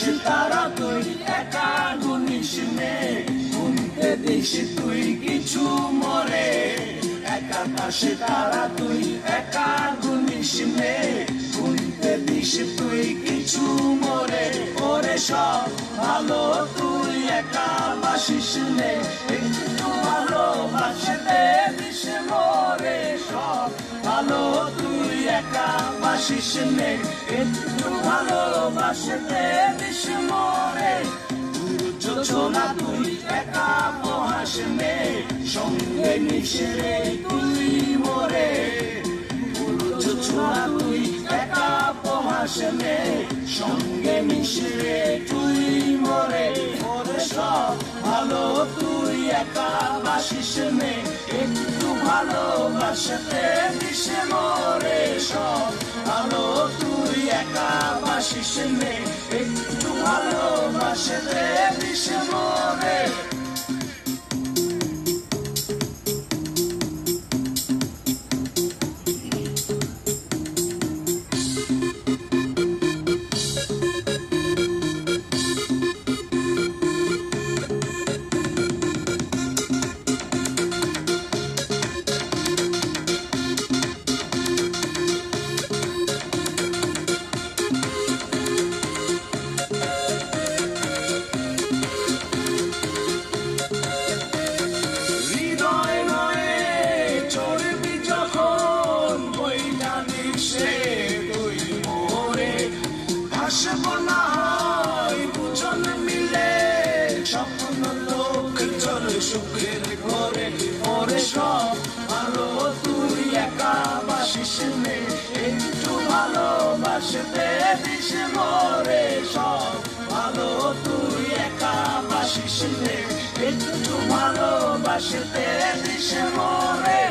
আকাশে তারা তুই একা গুনিস নে গুনতে দিস তুই কিছু মরে এক আকাশে তারা তুই একা গুনিস নে গুনতে দিস তুই কিছু মরে ওরে সব ভালো তুই একা বাসিস নে একটু ভালোবাসতে দিস মরে সব ভালো তুই একা বাসিস নে একটু ভালোবাসতে দিস মরে যোজনা তুই একা মহাস নে সঙ্গে মিশে তুই মরে যোজনা তুই একা মহাস নে সঙ্গে মিশে তুই মরে ওরে সব ভালো তুই একা বাসিস নে একটু ভালোবাসতে দিস মরে সব ভালো তুই একা বাসিস নে একটু ভালোবাসতে দিস মরে সুখের ঘরে ওরে সব ভালো তুই একা বাসিস নে একটু ভালোবাসতে দিস মরে সব ভালো তুই একা বাসিস নে একটু ভালোবাসতে দিস মরে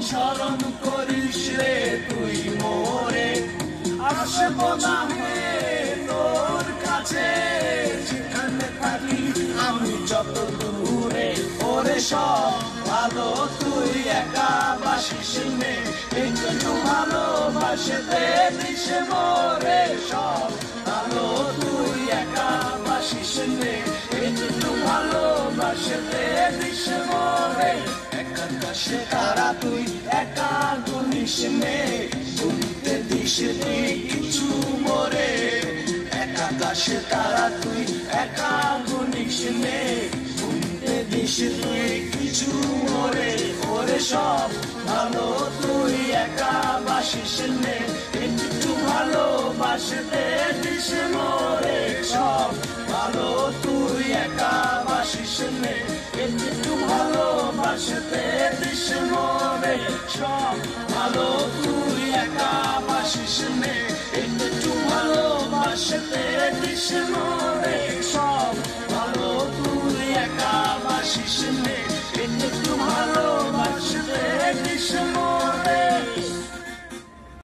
স্মরণ করিস রে তুই মোরে আসব না হে তোর কাছে যেখানে থাকি আমি যত দূরে ওরে সব ভালো তুই একা বাসিস নে একটু ভালোবাসতে দিস মোরে সব ভালো তুই একা বাসিস নে একটু ভালোবাসতে দিস মোরে আকাশে তারা তুই একা গুনিস নে গুনতে দিস তুই কিছু মরে এক আকাশে তারা তুই একা গুনিস নে গুনতে দিস তুই কিছু মরে ওরে সব ভালো তুই একা বাসিস নে একটু ভালোবাসতে দিস মরে সব ভালো তুই একা বাসিস নে একটু ভালোবাসতে দিস মরে সব ভালো তুই একা বাসিস নে একটু ভালোবাসতে দিস